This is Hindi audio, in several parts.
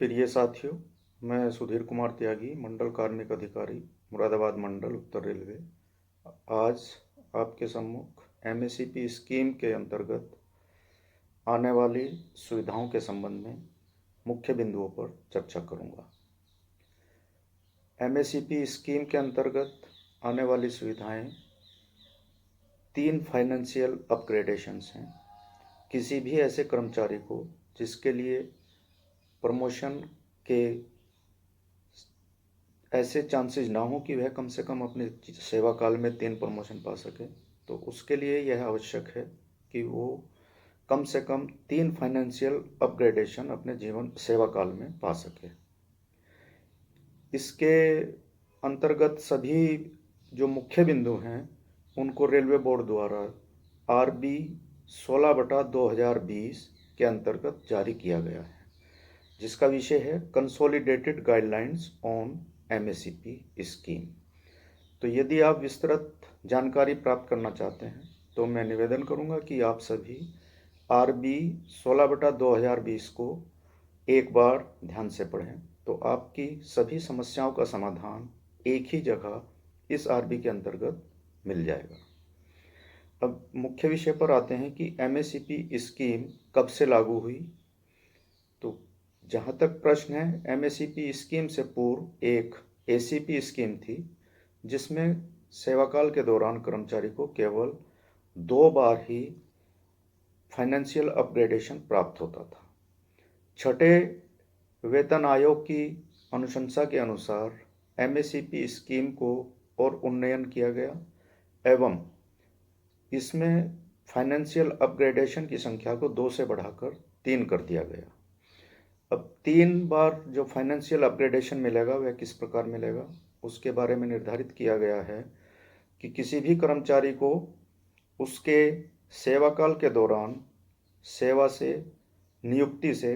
प्रिय साथियों, मैं सुधीर कुमार त्यागी, मंडल कार्मिक अधिकारी, मुरादाबाद मंडल, उत्तर रेलवे। आज आपके सम्मुख एमएससीपी स्कीम के अंतर्गत आने वाली सुविधाओं के संबंध में मुख्य बिंदुओं पर चर्चा करूंगा। एमएससीपी स्कीम के अंतर्गत आने वाली सुविधाएं 3 फाइनेंशियल अपग्रेडेशंस हैं। किसी भी ऐसे कर्मचारी को जिसके लिए प्रमोशन के ऐसे चांसेस ना हो कि वह कम से कम अपने सेवा काल में 3 प्रमोशन पा सके, तो उसके लिए यह आवश्यक है कि वो कम से कम 3 फाइनेंशियल अपग्रेडेशन अपने जीवन सेवा काल में पा सके। इसके अंतर्गत सभी जो मुख्य बिंदु हैं उनको रेलवे बोर्ड द्वारा RB 16/2020 के अंतर्गत जारी किया गया है, जिसका विषय है consolidated guidelines on MSCP scheme. तो यदि आप विस्तृत जानकारी प्राप्त करना चाहते हैं तो मैं निवेदन करूंगा कि आप सभी RB 16/2020 को एक बार ध्यान से पढ़ें, तो आपकी सभी समस्याओं का समाधान एक ही जगह इस RB के अंतर्गत मिल जाएगा। अब मुख्य विषय पर आते हैं कि एमएससीपी स्कीम कब से लागू हुई। तो जहाँ तक प्रश्न है, एमएससीपी स्कीम से पूर्व एक एसीपी स्कीम थी, जिसमें सेवाकाल के दौरान कर्मचारी को केवल 2 बार ही फाइनेंशियल अपग्रेडेशन प्राप्त होता था। छठे वेतन आयोग की अनुशंसा के अनुसार एमएससीपी स्कीम को और उन्नयन किया गया एवं इसमें फाइनेंशियल अपग्रेडेशन की संख्या को 2 से बढ़ाकर 3 कर दिया गया। अब 3 बार जो फाइनेंशियल अपग्रेडेशन मिलेगा वह किस प्रकार मिलेगा, उसके बारे में निर्धारित किया गया है कि किसी भी कर्मचारी को उसके सेवाकाल के दौरान सेवा से नियुक्ति से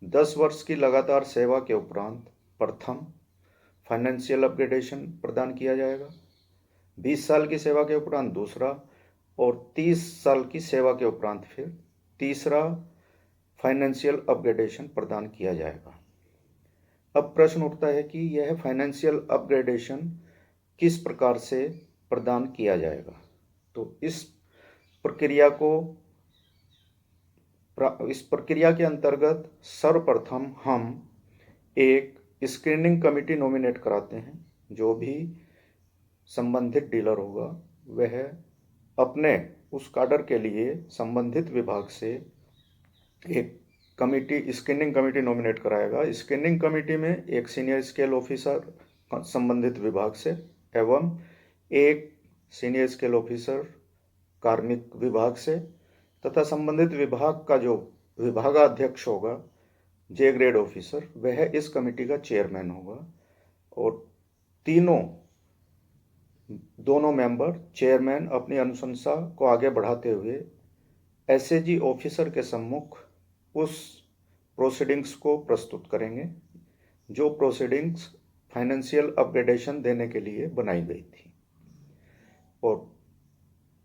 10 वर्ष की लगातार सेवा के उपरांत प्रथम फाइनेंशियल अपग्रेडेशन प्रदान किया जाएगा, 20 साल की सेवा के उपरांत दूसरा और 30 साल की सेवा के उपरांत फिर तीसरा फाइनेंशियल अपग्रेडेशन प्रदान किया जाएगा। अब प्रश्न उठता है कि यह फाइनेंशियल अपग्रेडेशन किस प्रकार से प्रदान किया जाएगा। तो इस प्रक्रिया के अंतर्गत सर्वप्रथम हम एक स्क्रीनिंग कमेटी नॉमिनेट कराते हैं। जो भी संबंधित डीलर होगा वह अपने उस काडर के लिए संबंधित विभाग से एक स्क्रीनिंग कमेटी नॉमिनेट कराएगा। स्क्रीनिंग कमेटी में एक सीनियर स्केल ऑफिसर संबंधित विभाग से एवं एक सीनियर स्केल ऑफिसर कार्मिक विभाग से तथा संबंधित विभाग का जो विभागाध्यक्ष होगा जे ग्रेड ऑफिसर, वह इस कमेटी का चेयरमैन होगा और दोनों मेंबर चेयरमैन अपनी अनुशंसा को आगे बढ़ाते हुए एसएजी ऑफिसर के सम्मुख उस प्रोसीडिंग्स को प्रस्तुत करेंगे जो प्रोसीडिंग्स फाइनेंशियल अपग्रेडेशन देने के लिए बनाई गई थी, और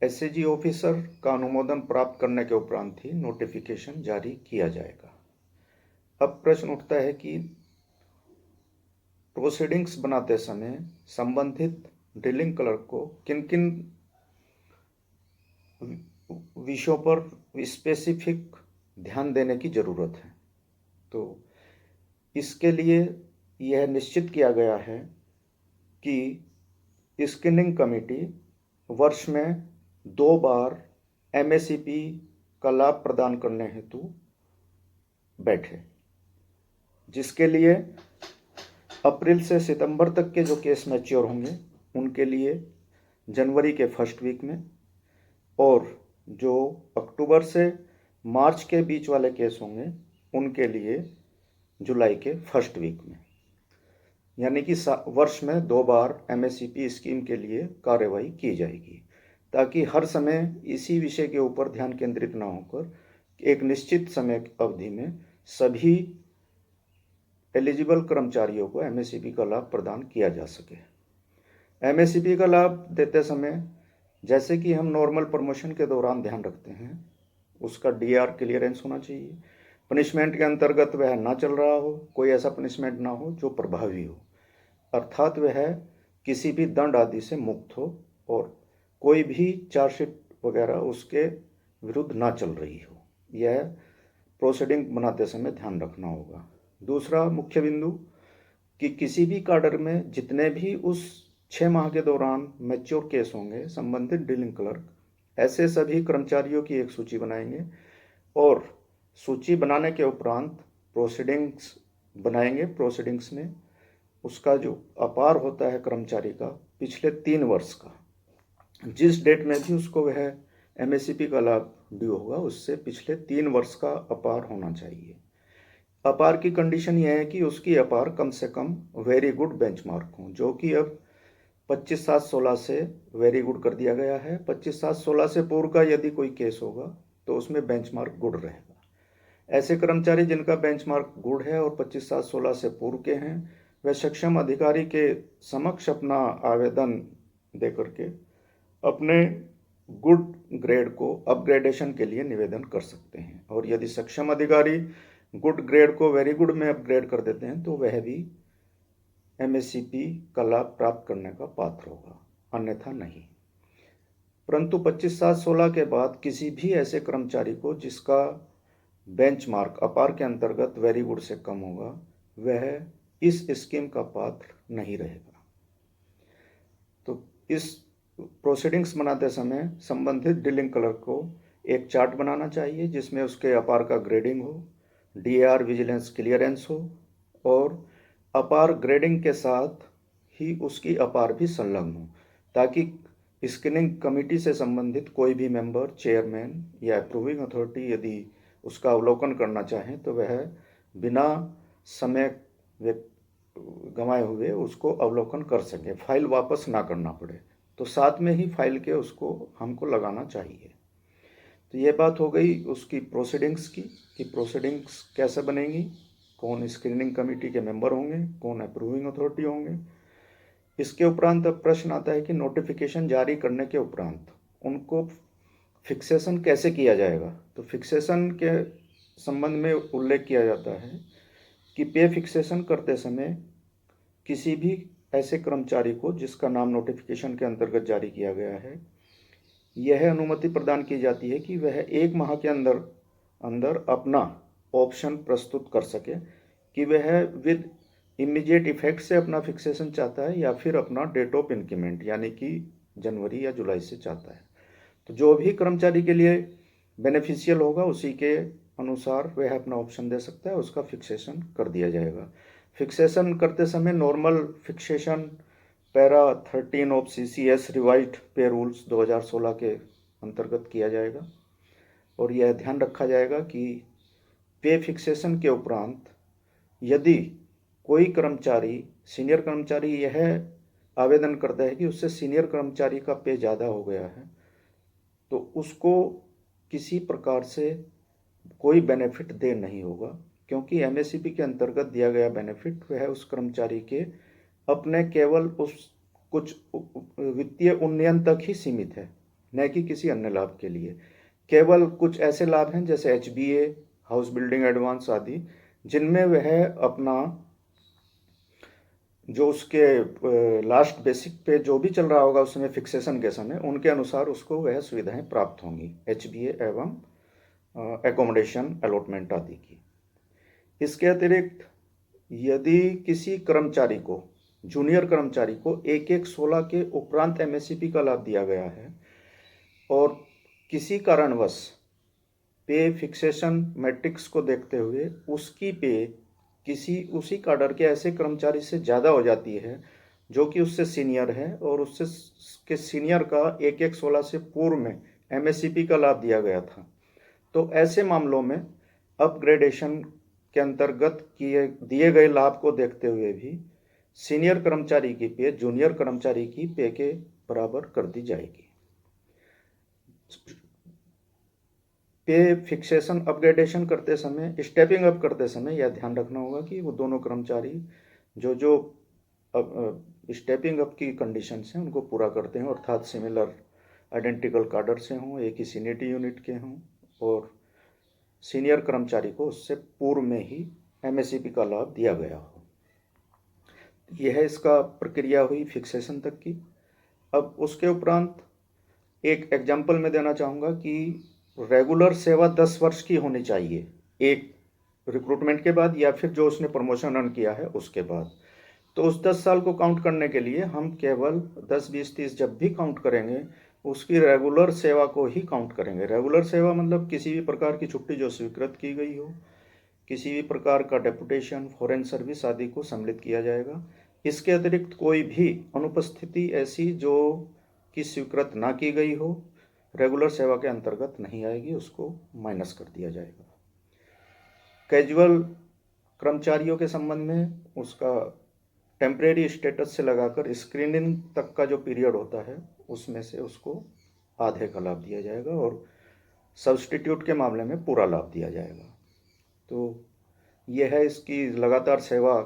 एसएजी ऑफिसर का अनुमोदन प्राप्त करने के उपरांत ही नोटिफिकेशन जारी किया जाएगा। अब प्रश्न उठता है कि प्रोसीडिंग्स बनाते समय संबंधित डीलिंग क्लर्क को किन किन विषयों पर स्पेसिफिक ध्यान देने की जरूरत है। तो इसके लिए यह निश्चित किया गया है कि स्क्रीनिंग कमेटी वर्ष में 2 बार एमएससीपी का लाभ प्रदान करने हेतु बैठे, जिसके लिए अप्रैल से सितंबर तक के जो केस मैच्योर होंगे उनके लिए जनवरी के फर्स्ट वीक में, और जो अक्टूबर से मार्च के बीच वाले केस होंगे उनके लिए जुलाई के फर्स्ट वीक में। यानी कि वर्ष में 2 बार एमएससीपी स्कीम के लिए कार्यवाही की जाएगी, ताकि हर समय इसी विषय के ऊपर ध्यान केंद्रित न होकर एक निश्चित समय अवधि में सभी एलिजिबल कर्मचारियों को एमएससीपी का लाभ प्रदान किया जा सके। एमएससीपी का लाभ देते समय जैसे कि हम नॉर्मल प्रमोशन के दौरान ध्यान रखते हैं, उसका डीआर क्लियरेंस होना चाहिए, पनिशमेंट के अंतर्गत वह ना चल रहा हो, कोई ऐसा पनिशमेंट ना हो जो प्रभावी हो, अर्थात वह किसी भी दंड आदि से मुक्त हो और कोई भी चार्जशीट वगैरह उसके विरुद्ध ना चल रही हो। यह प्रोसीडिंग बनाते समय ध्यान रखना होगा। दूसरा मुख्य बिंदु कि किसी भी काडर में जितने भी उस 6 माह के दौरान मैच्योर केस होंगे, संबंधित डीलिंग क्लर्क ऐसे सभी कर्मचारियों की एक सूची बनाएंगे और सूची बनाने के उपरांत प्रोसीडिंग्स बनाएंगे। प्रोसीडिंग्स में उसका जो अपार होता है कर्मचारी का पिछले 3 वर्ष का, जिस डेट में भी उसको वह एमएससीपी का लाभ ड्यू होगा उससे पिछले 3 वर्ष का अपार होना चाहिए। अपार की कंडीशन यह है कि उसकी अपार कम से कम वेरी गुड बेंचमार्क हो, जो कि अब 25/7/16 से वेरी गुड कर दिया गया है। 25/7/16 से पूर्व का यदि कोई केस होगा तो उसमें बेंचमार्क गुड रहेगा। ऐसे कर्मचारी जिनका बेंचमार्क गुड है और 25/7/16 से पूर्व के हैं, वे सक्षम अधिकारी के समक्ष अपना आवेदन दे करके अपने गुड ग्रेड को अपग्रेडेशन के लिए निवेदन कर सकते हैं। और यदि सक्षम अधिकारी गुड ग्रेड को वेरी गुड में अपग्रेड कर देते हैं तो वह भी एमएससीपी का लाभ प्राप्त करने का पात्र होगा, अन्यथा नहीं। परंतु 25/7/16 के बाद किसी भी ऐसे कर्मचारी को जिसका बेंचमार्क अपार के अंतर्गत वेरी गुड से कम होगा, वह इस स्कीम का पात्र नहीं रहेगा। तो इस प्रोसीडिंग्स बनाते समय संबंधित डीलिंग क्लर्क को एक चार्ट बनाना चाहिए जिसमें उसके अपार का ग्रेडिंग हो, डीआर विजिलेंस क्लियरेंस हो और अपार ग्रेडिंग के साथ ही उसकी अपार भी संलग्न हो, ताकि स्क्रीनिंग कमेटी से संबंधित कोई भी मेंबर, चेयरमैन या अप्रूविंग अथॉरिटी यदि उसका अवलोकन करना चाहें तो वह बिना समय गंवाए हुए उसको अवलोकन कर सके, फाइल वापस ना करना पड़े। तो साथ में ही फाइल के उसको हमको लगाना चाहिए। तो ये बात हो गई उसकी प्रोसीडिंग्स की कि प्रोसीडिंग्स कैसे बनेंगी, कौन स्क्रीनिंग कमेटी के मेंबर होंगे, कौन अप्रूविंग अथॉरिटी होंगे। इसके उपरांत अब प्रश्न आता है कि नोटिफिकेशन जारी करने के उपरांत उनको फिक्सेशन कैसे किया जाएगा। तो फिक्सेशन के संबंध में उल्लेख किया जाता है कि पे फिक्सेशन करते समय किसी भी ऐसे कर्मचारी को जिसका नाम नोटिफिकेशन के अंतर्गत जारी किया गया है, यह अनुमति प्रदान की जाती है कि वह 1 माह के अंदर अपना ऑप्शन प्रस्तुत कर सके कि वह विद इमीडिएट इफेक्ट से अपना फिक्सेशन चाहता है या फिर अपना डेट ऑफ इंक्रीमेंट यानी कि जनवरी या जुलाई से चाहता है। तो जो भी कर्मचारी के लिए बेनिफिशियल होगा उसी के अनुसार वह अपना ऑप्शन दे सकता है, उसका फिक्सेशन कर दिया जाएगा। फिक्सेशन करते समय normal fixation para 13 of CCS revised पे रूल्स 2016 के अंतर्गत किया जाएगा। और यह ध्यान रखा जाएगा कि पे फिक्सेशन के उपरांत यदि कोई कर्मचारी, सीनियर कर्मचारी यह आवेदन करता है कि उससे सीनियर कर्मचारी का पे ज़्यादा हो गया है, तो उसको किसी प्रकार से कोई बेनिफिट दे नहीं होगा, क्योंकि एमएससीपी के अंतर्गत दिया गया बेनिफिट वह उस कर्मचारी के अपने केवल उस कुछ वित्तीय उन्नयन तक ही सीमित है, न कि किसी अन्य लाभ के लिए। केवल कुछ ऐसे लाभ हैं जैसे HBA, हाउस बिल्डिंग एडवांस आदि, जिनमें वह अपना जो उसके लास्ट बेसिक पे जो भी चल रहा होगा उस समय फिक्सेशन के समय, उनके अनुसार उसको वह सुविधाएं प्राप्त होंगी, HBA एवं एकोमोडेशन अलॉटमेंट आदि की। इसके अतिरिक्त यदि किसी कर्मचारी को, जूनियर कर्मचारी को 1/1/16 के उपरांत एमएससीपी का लाभ दिया गया है और किसी कारणवश पे फिक्सेशन मैट्रिक्स को देखते हुए उसकी पे किसी उसी काडर के ऐसे कर्मचारी से ज़्यादा हो जाती है जो कि उससे सीनियर है और उससे के सीनियर का 1/1/16 से पूर्व में एमएससीपी का लाभ दिया गया था, तो ऐसे मामलों में अपग्रेडेशन के अंतर्गत दिए गए लाभ को देखते हुए भी सीनियर कर्मचारी की पे जूनियर कर्मचारी की पे के बराबर कर दी जाएगी। पे फिक्सेशन अपग्रेडेशन करते समय, स्टेपिंग अप करते समय यह ध्यान रखना होगा कि वो दोनों कर्मचारी जो स्टेपिंग अप की कंडीशंस हैं उनको पूरा करते हैं, अर्थात सिमिलर आइडेंटिकल काडर से हों, एक ही सीनियरिटी यूनिट के हों और सीनियर कर्मचारी को उससे पूर्व में ही एमएससीपी का लाभ दिया गया हो। यह इसका प्रक्रिया हुई फिक्सेशन तक की। अब उसके उपरांत एक एग्जाम्पल मैं देना चाहूँगा कि रेगुलर सेवा 10 वर्ष की होनी चाहिए, एक रिक्रूटमेंट के बाद या फिर जो उसने प्रमोशन अर्न किया है उसके बाद। तो उस 10 साल को काउंट करने के लिए हम केवल 10, 20, 30 जब भी काउंट करेंगे उसकी रेगुलर सेवा को ही काउंट करेंगे। रेगुलर सेवा मतलब किसी भी प्रकार की छुट्टी जो स्वीकृत की गई हो, किसी भी प्रकार का डेपुटेशन, फॉरेन सर्विस आदि को सम्मिलित किया जाएगा। इसके अतिरिक्त कोई भी अनुपस्थिति ऐसी जो कि स्वीकृत ना की गई हो, रेगुलर सेवा के अंतर्गत नहीं आएगी, उसको माइनस कर दिया जाएगा। कैजुअल कर्मचारियों के संबंध में उसका टेम्परेरी स्टेटस से लगाकर स्क्रीनिंग तक का जो पीरियड होता है उसमें से उसको आधे का लाभ दिया जाएगा और सब्सटीट्यूट के मामले में पूरा लाभ दिया जाएगा। तो यह है इसकी लगातार सेवा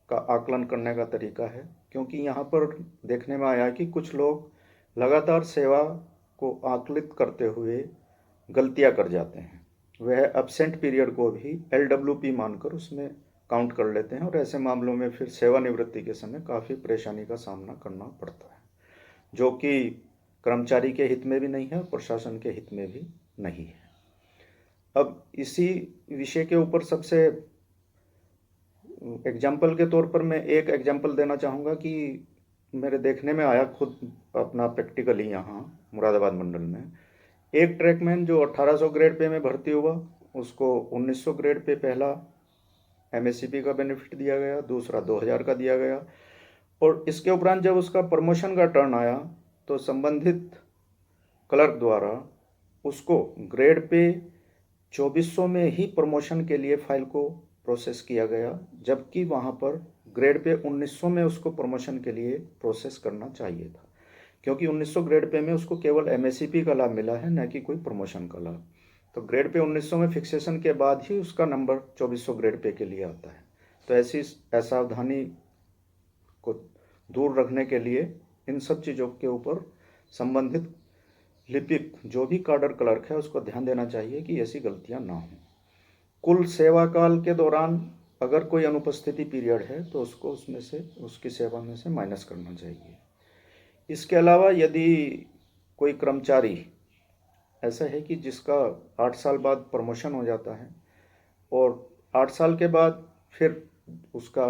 का आकलन करने का तरीका है, क्योंकि यहाँ पर देखने में आया कि कुछ लोग लगातार सेवा को आकलित करते हुए गलतियाँ कर जाते हैं। वह एब्सेंट पीरियड को भी LWP मानकर उसमें काउंट कर लेते हैं और ऐसे मामलों में फिर सेवानिवृत्ति के समय काफ़ी परेशानी का सामना करना पड़ता है, जो कि कर्मचारी के हित में भी नहीं है और प्रशासन के हित में भी नहीं है। अब इसी विषय के ऊपर सबसे एग्जाम्पल के तौर पर मैं एक एग्जाम्पल देना चाहूँगा कि मेरे देखने में आया खुद अपना प्रैक्टिकली यहाँ मुरादाबाद मंडल में, एक ट्रैकमैन जो 1800 ग्रेड पे में भर्ती हुआ उसको 1900 ग्रेड पे पहला MSCP का बेनिफिट दिया गया, दूसरा 2000 का दिया गया और इसके उपरांत जब उसका प्रमोशन का टर्न आया तो संबंधित क्लर्क द्वारा उसको ग्रेड पे 2400 में ही प्रमोशन के लिए फाइल को प्रोसेस किया गया, जबकि वहाँ पर ग्रेड पे 1900 में उसको प्रमोशन के लिए प्रोसेस करना चाहिए था, क्योंकि 1900 ग्रेड पे में उसको केवल MSCP का लाभ मिला है, न कि कोई प्रमोशन का लाभ। तो ग्रेड पे 1900 में फिक्सेशन के बाद ही उसका नंबर 2400 ग्रेड पे के लिए आता है। तो ऐसी असावधानी को दूर रखने के लिए इन सब चीज़ों के ऊपर संबंधित लिपिक जो भी काडर क्लर्क है उसको ध्यान देना चाहिए कि ऐसी गलतियां ना हों। कुल सेवा काल के दौरान अगर कोई अनुपस्थिति पीरियड है तो उसको उसमें से उसकी सेवा में से माइनस करना चाहिए। इसके अलावा यदि कोई कर्मचारी ऐसा है कि जिसका 8 साल बाद प्रमोशन हो जाता है और 8 साल के बाद फिर उसका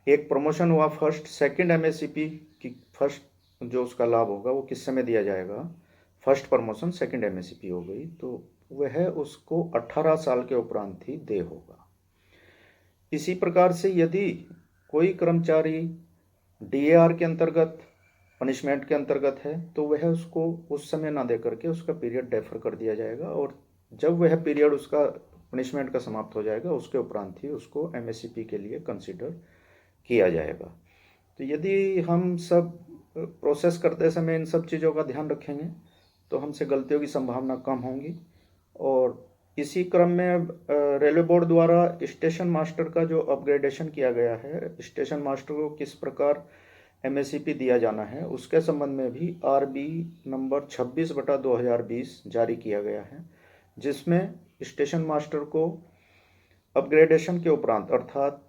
एक प्रमोशन हुआ, फर्स्ट सेकंड MSCP की फर्स्ट जो उसका लाभ होगा वो किस समय दिया जाएगा, फर्स्ट प्रमोशन सेकंड MSCP हो गई तो वह उसको 18 साल के उपरांत ही दे होगा। इसी प्रकार से यदि कोई कर्मचारी DAR के अंतर्गत पनिशमेंट के अंतर्गत है तो वह उसको उस समय ना दे करके उसका पीरियड डेफर कर दिया जाएगा और जब वह पीरियड उसका पनिशमेंट का समाप्त हो जाएगा उसके उपरांत ही उसको MSCP के लिए कंसिडर किया जाएगा। तो यदि हम सब प्रोसेस करते समय इन सब चीज़ों का ध्यान रखेंगे तो हमसे गलतियों की संभावना कम होंगी। और इसी क्रम में रेलवे बोर्ड द्वारा स्टेशन मास्टर का जो अपग्रेडेशन किया गया है, स्टेशन मास्टर को किस प्रकार MSCP दिया जाना है उसके संबंध में भी RB नंबर 26/2020 जारी किया गया है, जिसमें स्टेशन मास्टर को अपग्रेडेशन के उपरांत अर्थात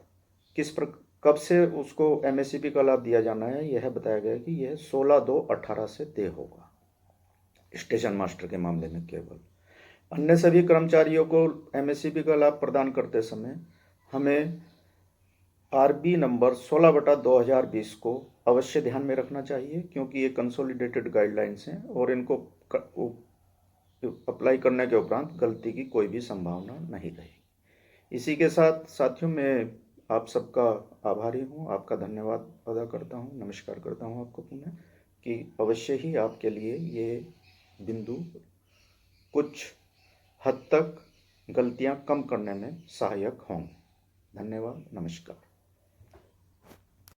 कब से उसको MSCP का लाभ दिया जाना है यह बताया गया कि यह 16/2/18 से तय होगा स्टेशन मास्टर के मामले में। केवल अन्य सभी कर्मचारियों को MSCP का लाभ प्रदान करते समय हमें RB नंबर 16/2020 को अवश्य ध्यान में रखना चाहिए, क्योंकि ये कंसोलिडेटेड गाइडलाइंस हैं और इनको अप्लाई करने के उपरांत गलती की कोई भी संभावना नहीं रहेगी। इसी के साथ साथियों मैं आप सबका आभारी हूँ, आपका धन्यवाद अदा करता हूँ, नमस्कार करता हूँ आपको पुनः कि अवश्य ही आपके लिए ये बिंदु कुछ हद तक गलतियाँ कम करने में सहायक होंगे। धन्यवाद, नमस्कार।